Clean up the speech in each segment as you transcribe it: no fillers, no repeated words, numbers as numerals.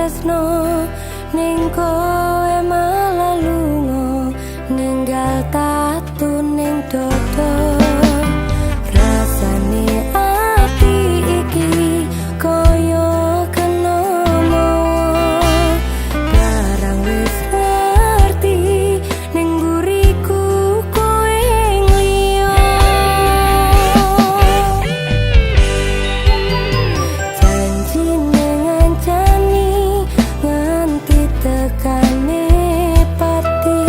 tresno ning kowe malah lunga ninggal tatu ning dodo. Rasane ati iki koyo kena mawa barang wis ngerti ning buriku kowe ngliya. Janjine ngancani nganti tekane pati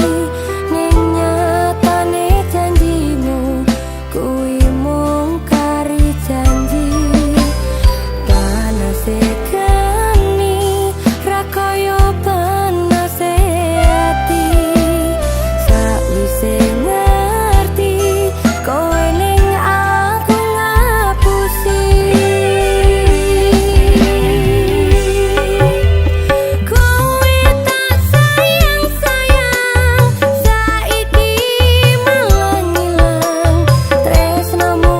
ning nyatane janjimu kuwi mung kari janji. Panase geni ra kaya panase ati sakwise ngerti kowe ning aku ngapusi. Kowe tak sayang-sayang saiki malah ngilang tresnamu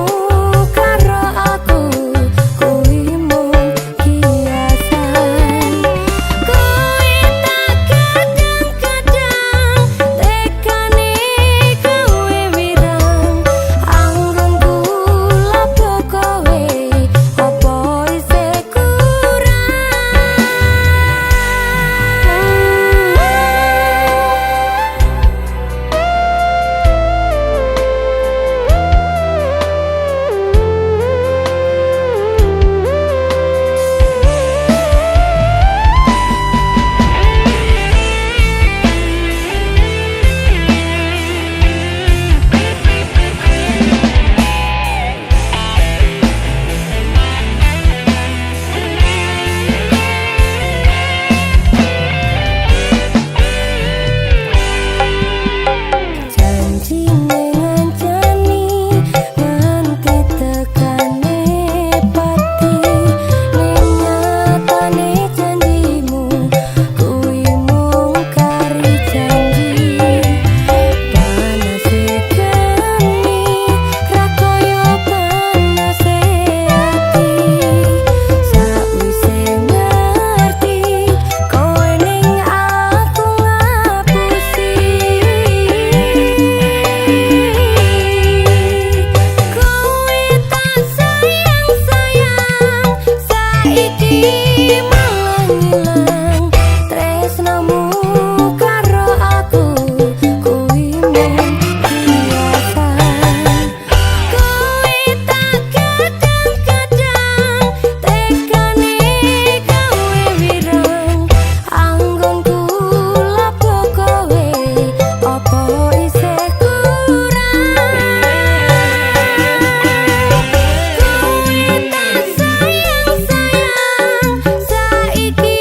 karo aku kuwi mung kiasan. Kowe tak kadang-kadang tekane kowe wirang anggonku lapo kowe opo isih kurang. Janjine ngancani nganti tekane pati ning nyatane janjimu kuwi mung kari janji. Panase geni ra kaya panase ati sakwise ngerti kowe ning aku ngapusi. Kowe tak sayang-sayang saiki malah ngilang tresnamu karo aku kuwi mung kiasan. Kowe tak kadang-kadang tekane kowe wirang anggonku lapo kowe opo isih kurang. Kowe tak sayang-sayang saiki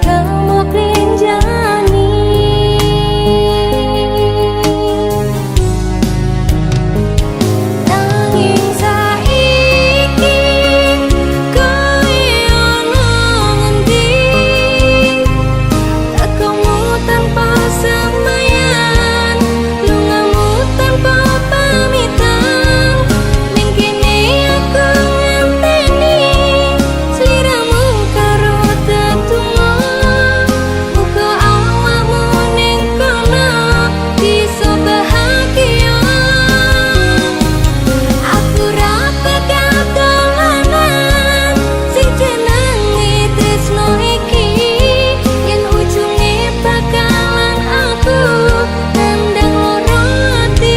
kamu prinjani. Nanging saiki kowe ono ngendi, tekamu tanpa semayan, lungamu tanpa pamitan. Ning kene aku ngenteni sliramu karo tetunggo, muga awakmu ning kono bisa bahagia. Aku ra bakal dolanan sing jenenge tresno iki, yen ujunge bakalan aku nandang loro ati.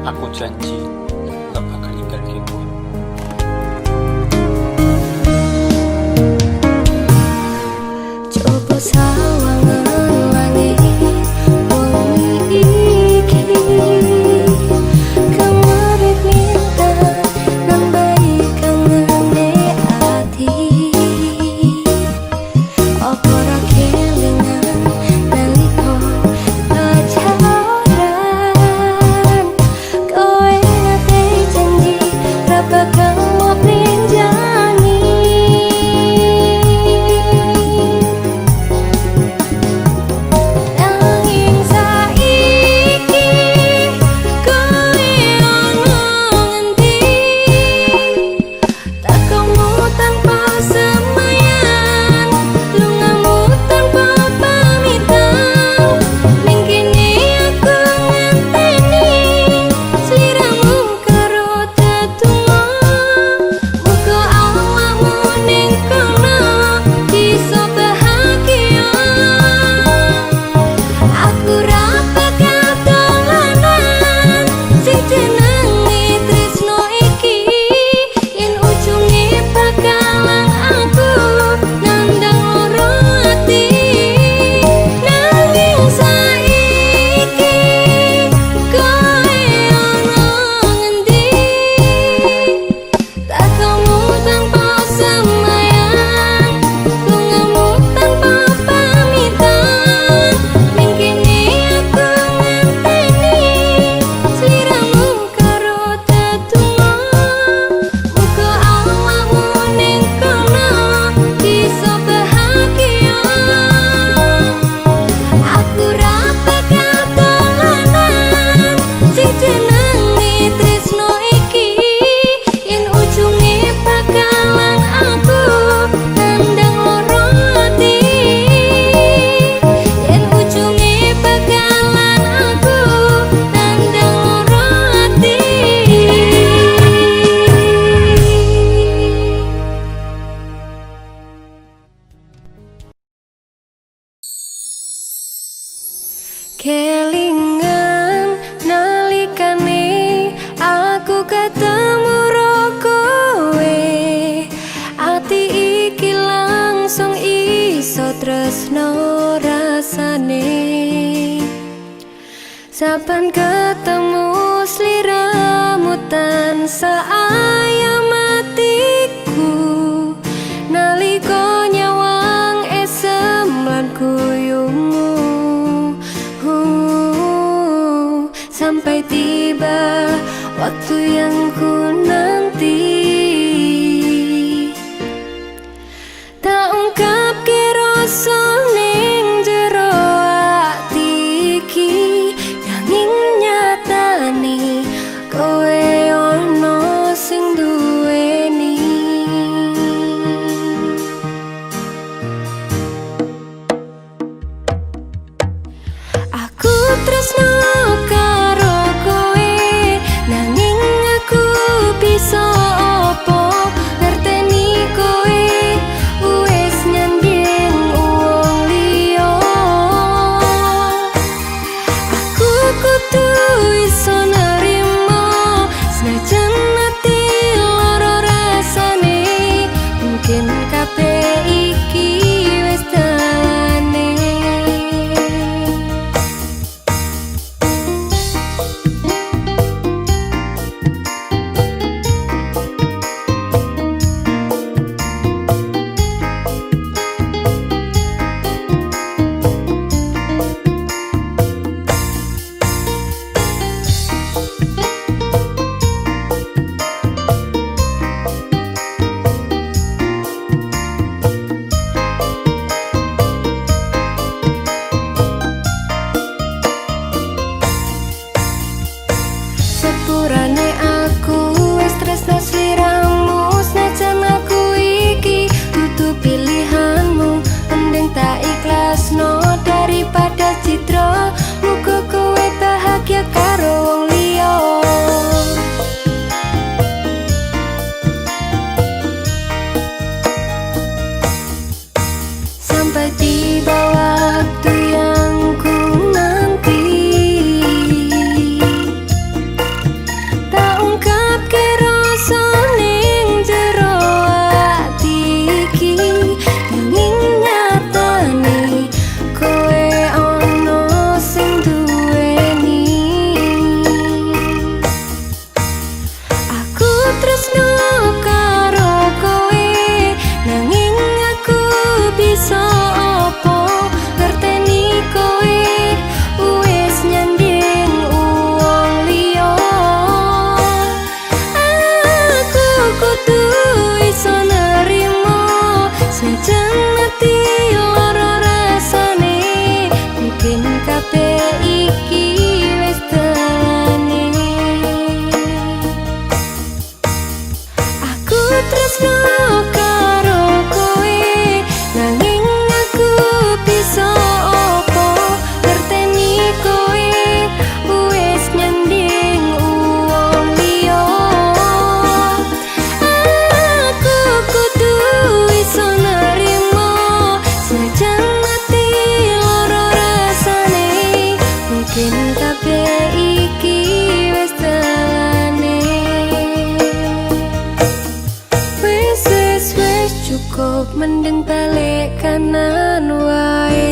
Aku janji gak bakal ninggalin kamu. Coba sawangan langit wengi iki, kemarin minta nambahi kangene ati. Apa ra kelingan nalika pacaran, kowe nate janji ra bakal prinjani. Nanging saiki kowe ono ngendi, tekamu tanpa semayan, lungamu tanpa pamitan. Ning kene aku ngenteni sliramu karo tetunggo, muga awakmu ning kono bisa bahagia. Aku ra bakal dolanan sing jenenge tresno iki, yen ujunge bakalan aku nandang loro ati. Nanging saiki kowe ono ngendi, tekamu tanpa semayan, lungamu tanpa pamitan. Ning kene aku ngenteni sliramu karo tetunggo, muga awakmu ning kono bisa bahagia. Aku ra bakal dolanan sing jenenge tresno iki, yen ujunge bakalan aku nandang loro ati. Yen ujunge bakalan aku nandang loro ati. Kelingan nalikane aku ketemu ro kowe, ati iki langsung iso tresno rasane. Saban ketemu sliramu tansah ayam atiku, nalika nyawang esem lan guyumu. Sampai tiba waktu yang ku nanti, tak ungkap rasa ning jero ati iki, nanging nyatane kowe ono sing duwe bisa apa ngerteni kowe wis nyanding uang liya. Aku kudu iso nerimo senajan ati lara rasane. Mungkin kabeh iki wis dalane. Aku tresno karo kowe nanging aku bisa apa ngerteni kowe wis nyanding uang liya. Aku kudu iso nerimo senajan ati lara rasane. Mungkin kabeh iki wis dalane. Wis cukup mending balik kanan wae.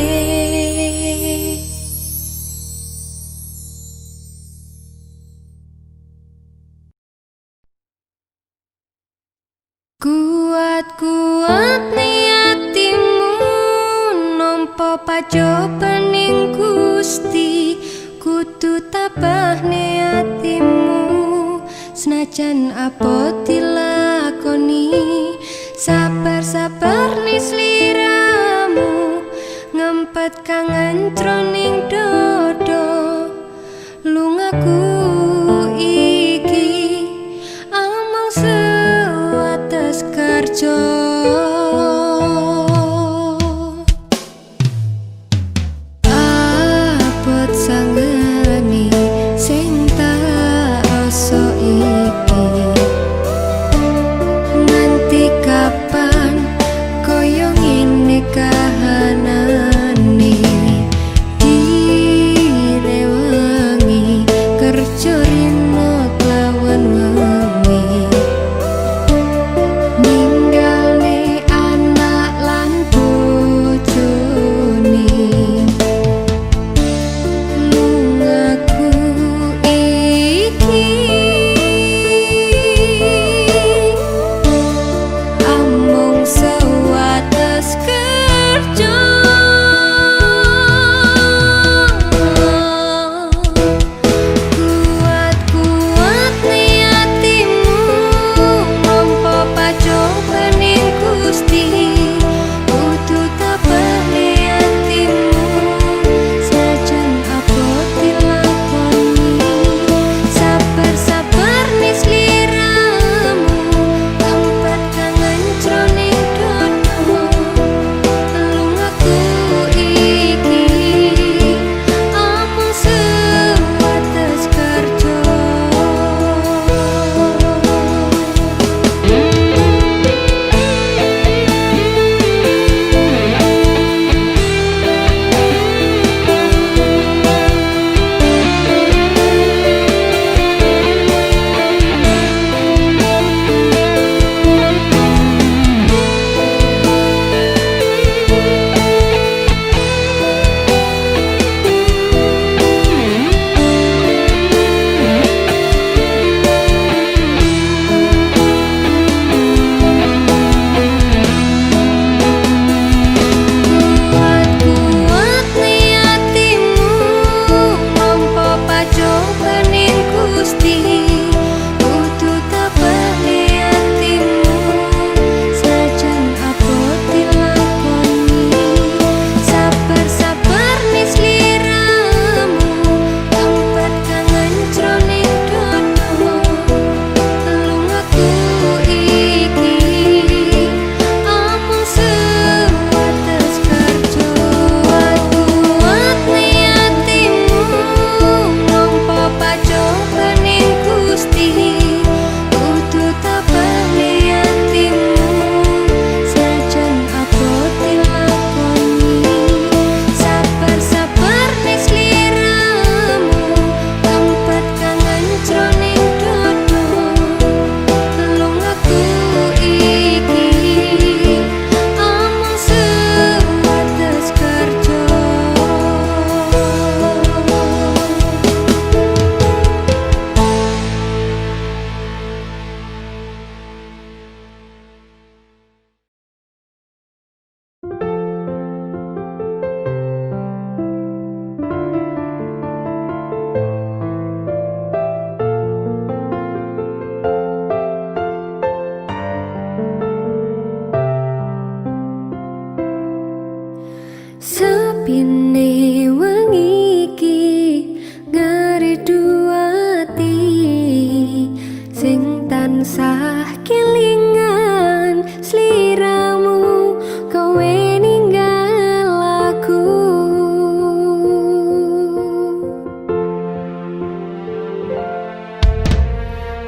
Kuat-kuat niatimu nampa pacobaning Gusti. Kudu tabah niatimu senajan apa dilakoni. Sabar-sabar nih sliramu ngempet kangen jroning dodo. Lungaku iki amang sewates kerja. Abot sangeni sing tak rasa iki. Nganti kapan koyo ngene kahanane. Di Sepine wengi iki ngeridu ati sing tansah kelingan sliramu kowe ninggal aku.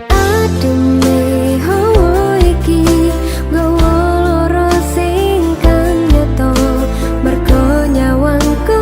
Ademe hawa iki nggawa lara sing kang nyata mergo nyawangku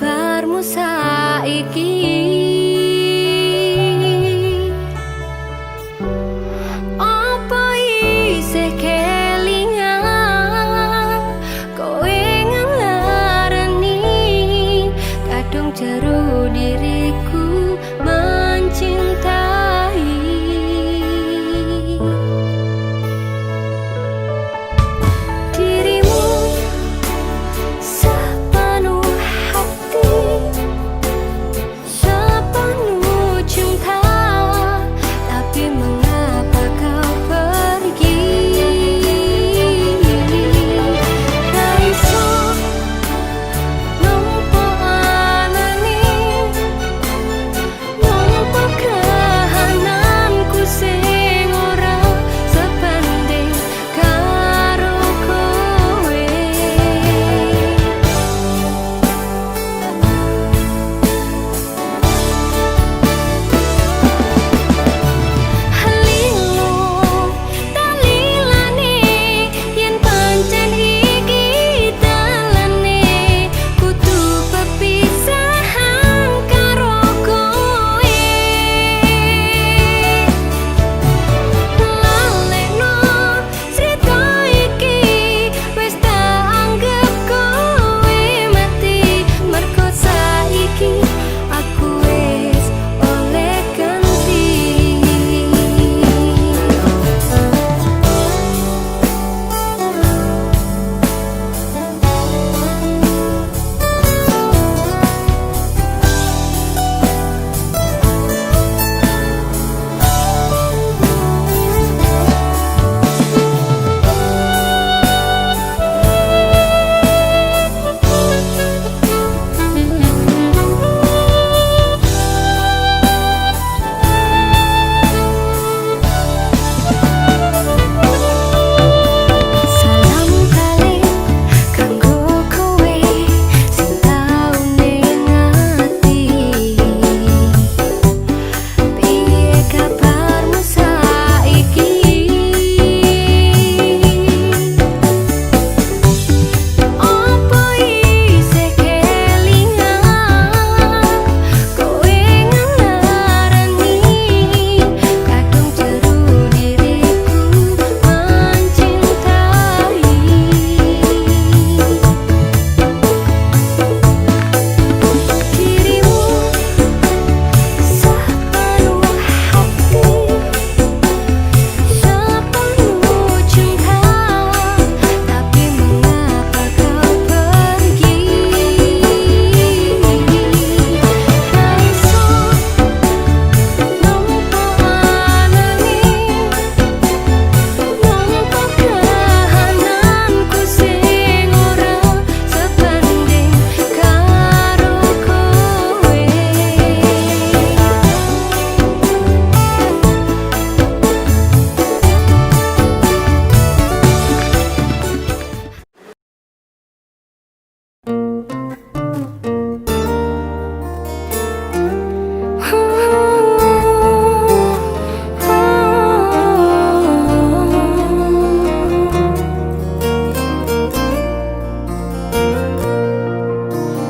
kabarmu saiki? Apa isih kelingan kowe ngelarani kadung jero diriku mencintai? Dirimu sepenuh hati, sepenuh cinta, tapi mengapa kau pergi? Raiso nampa anane, nampa kahananku sing ora sebanding karo kowe. Halilo talilane yen pancen iki dalane kudu pepisahan karo kowe. Lalekno crita iki wis tak anggap kowe mati, mergo saiki aku wis oleh ganti. Salam balik kanggo kowe sing tau ning ati. Piye kabarmu saiki? Apa isih kelingan kowe ngelarani kadung jero diriku mencintai? Dirimu sepenuh hati, sepenuh cinta, tapi mengapa kau pergi? Raiso nampa anane, nampa kahananku sing ora sebanding karo kowe.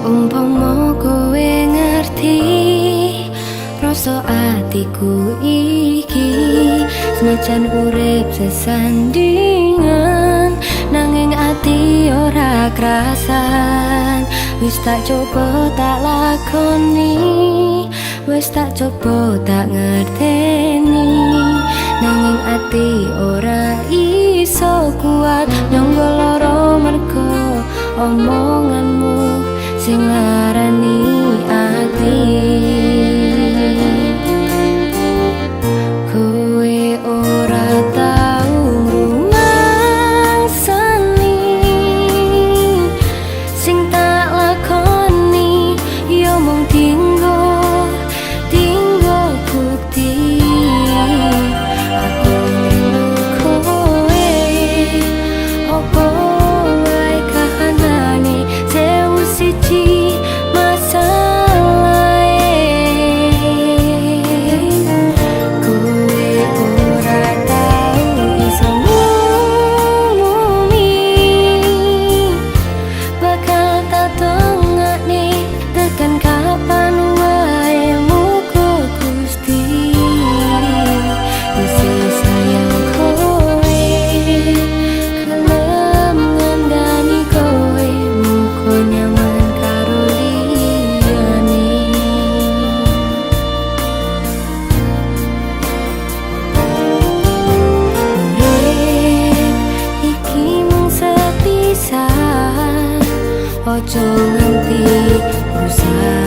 Umpama kowe ngerti rasa atiku iki, senajan urip sesandingan nanging ati ora krasan. Wis tak coba tak lakoni, wis tak coba tak ngerteni, nanging ati ora iso kuat nyangga lara mergo omonganmu sing ngarani ati. Kowe ora tau ngrumangsani sing tak lakoni, ya mung tinggo bukti aku rindu kowe. Apa wae kahanane sewu siji tekan kapan wae muga Gusti isih sayang kowe, gelem ngandani kowe, muga nyaman karo liyane. Iki mung sepisan, ojo nganti rusak.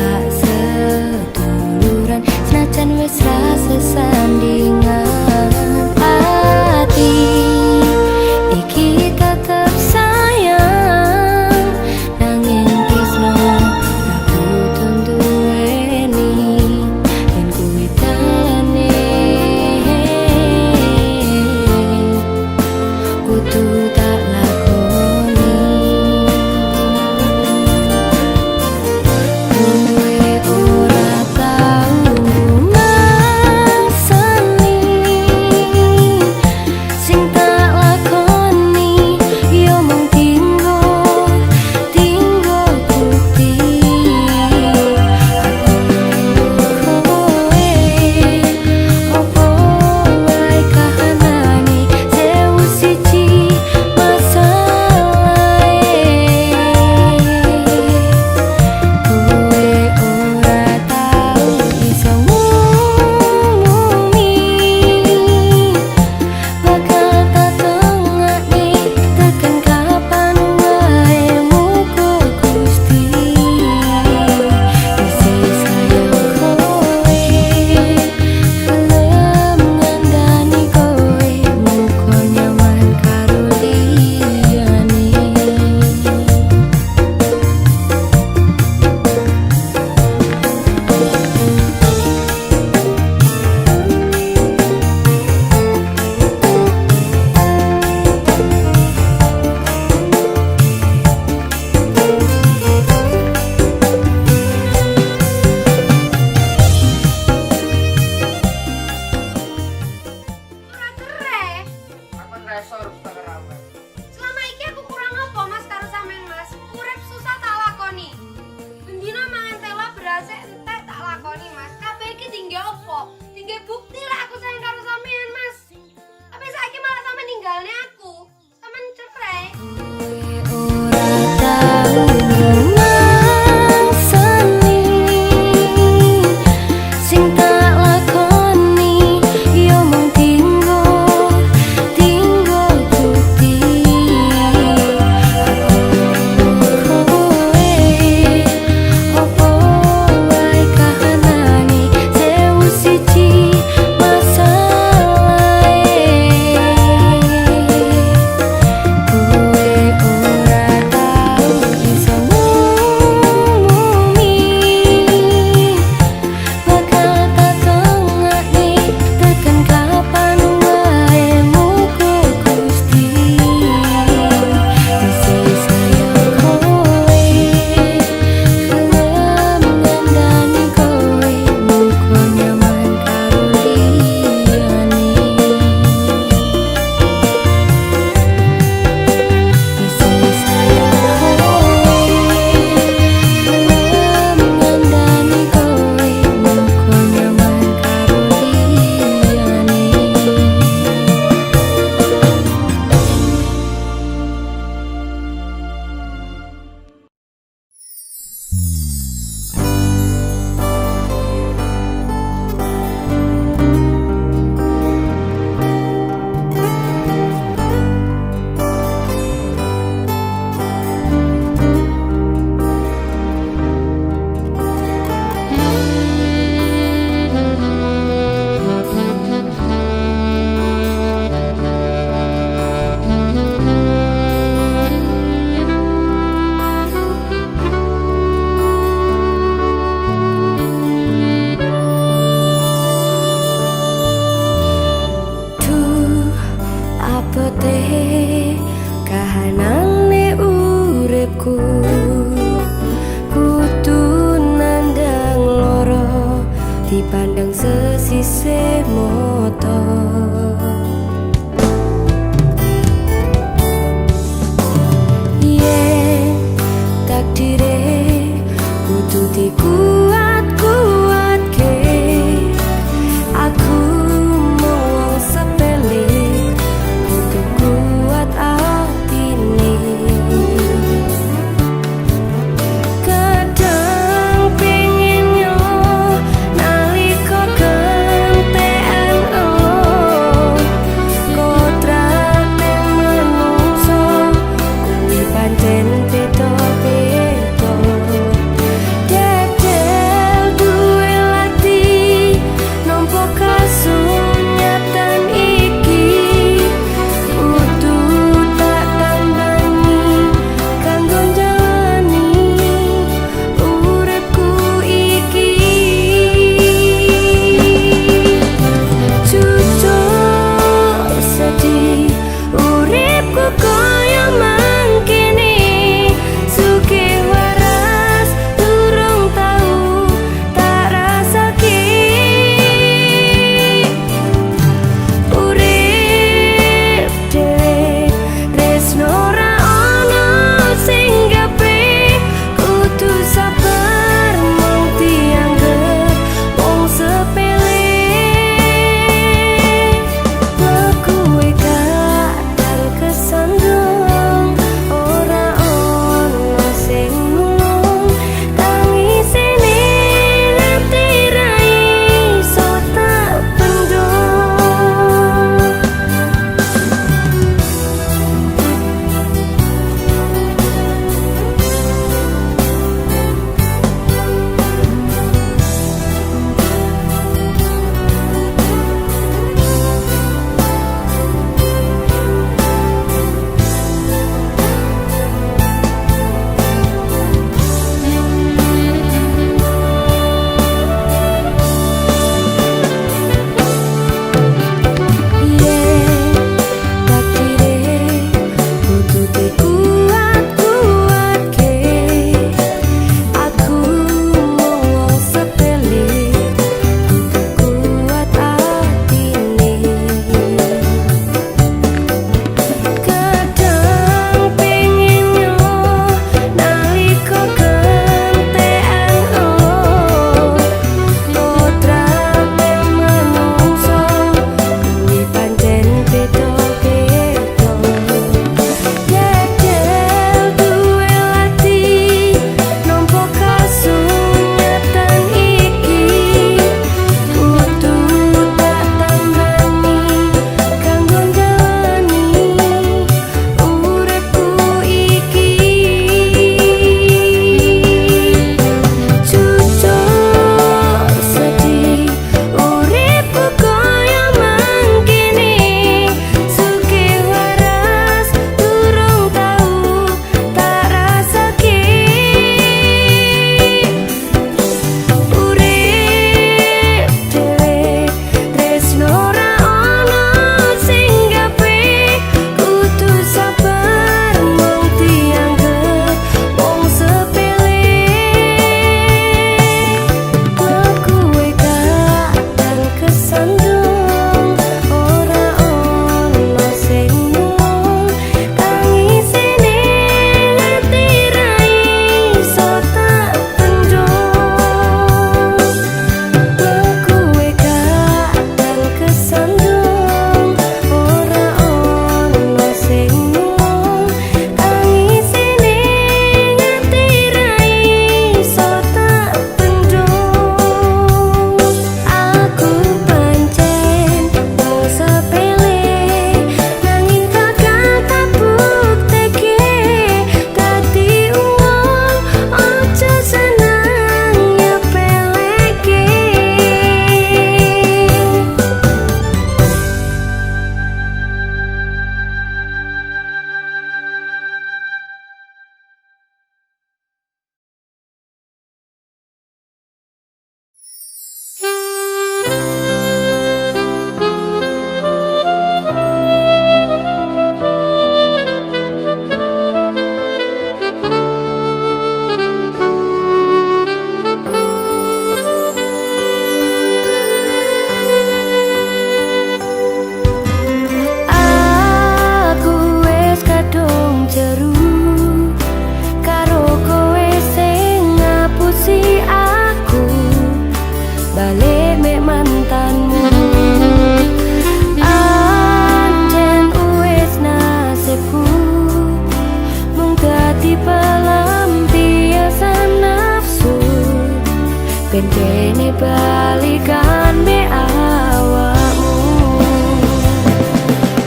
ben kene balikan be awakmu.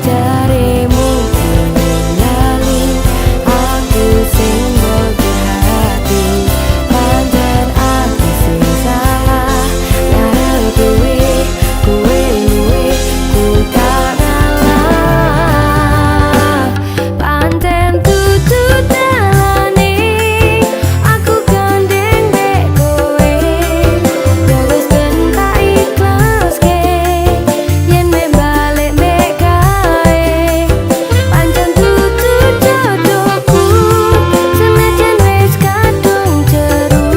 Jarimu lali aku sing mbok hati, pancen aku sing salah ngarep kowe luwe ku tak ngalah. Pancen tutu dalane aku gandeng dek kowe, wis ben tak ikhlaske yen me balik mek kae. Pancen tutu jodohku senajan wis kadung jeru,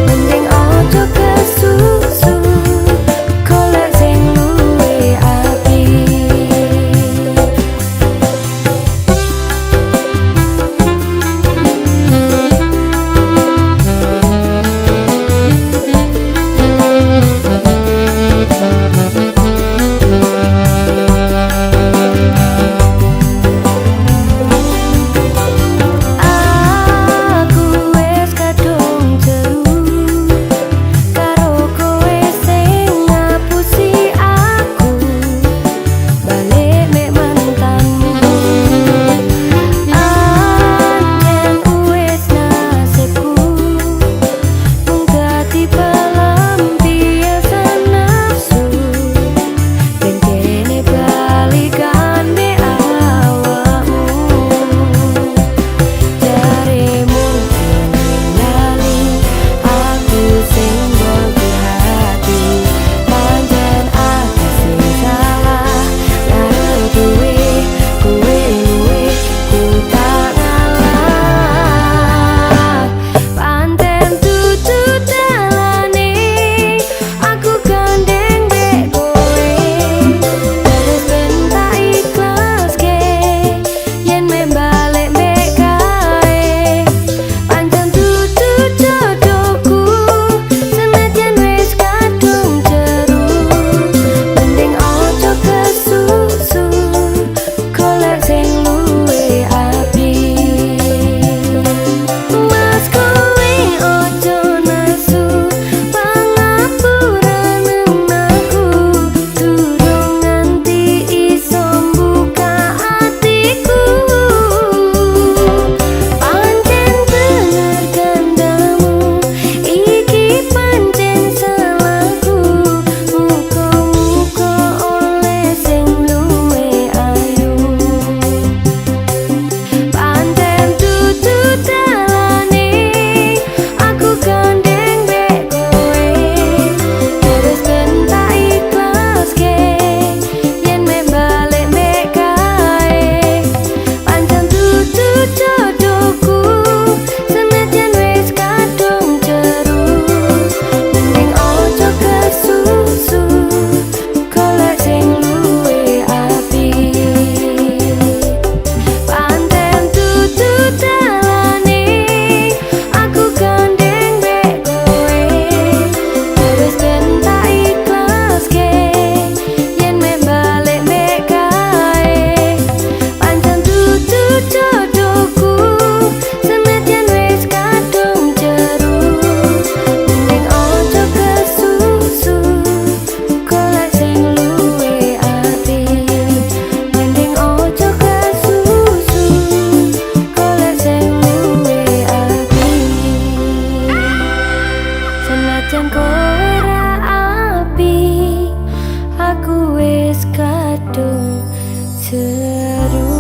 mending ojo kesusu golek sing luwe apik. Aku wis kadung jeru karo kowe sing ngapusi aku, balik mek mantanmu. Anjen wis nasibku mung dadi pelampiasan nafsu, ben kene balikan be awakmu. Jarimu lali aku sing mbok hati, pancen aku sing salah ngarep kowe luwe ku tak ngalah. Pancen tutu dalane aku gandeng dek kowe, wis ben tak ikhlaske yen me balik mek kae. Pancen tutu jodohku senajan wis kadung jeru, mending ojo kesusu golek sing luwe apik. Mas kowe ojo nasu pangapuran aku, durung nganti iso mbuka atiku. Pancen bener kandamu iki pancen salahku, muga-muga oleh sing luwe ayu. Pancen tutu dalane aku gandeng dek kowe, wis ben tak ikhlaske yen me balik mek kae. Pancen tutu jodohku senajan wis kadung jeru, mending ojo kesusu golek sing luwe apik. Pancen tutu dalane aku gandeng dek kowe, wis ben tak ikhlaske yen me balik mek kae. Pancen tutu jodohku senajan wis kadung jeru, mending ojo kesusu golek sing luwe apik. Mending ojo kesusu golek sing luwe apik. Senajan kowe ra apik, aku wis kadung jeru.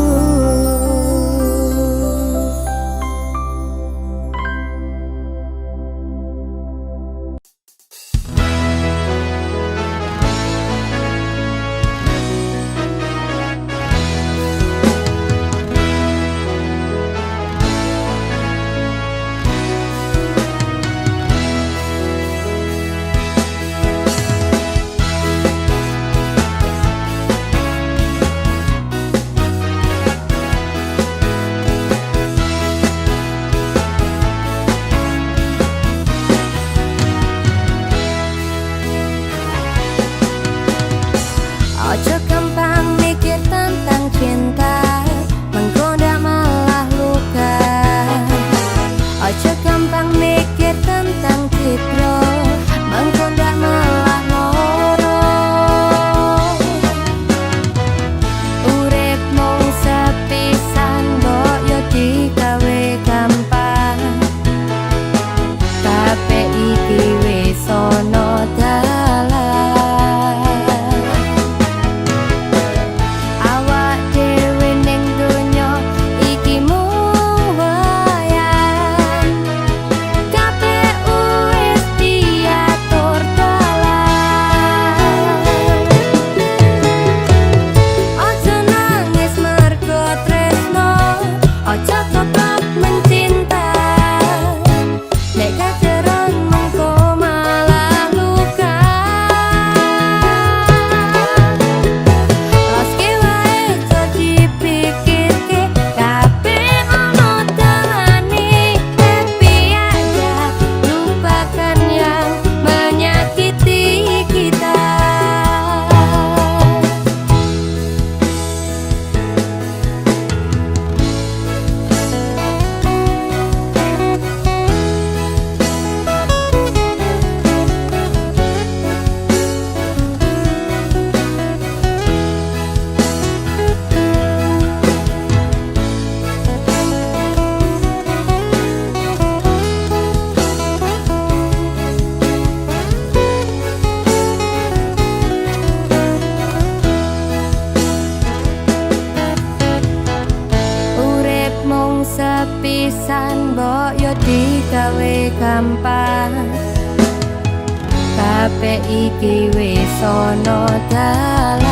kabeh iki wis ana dalan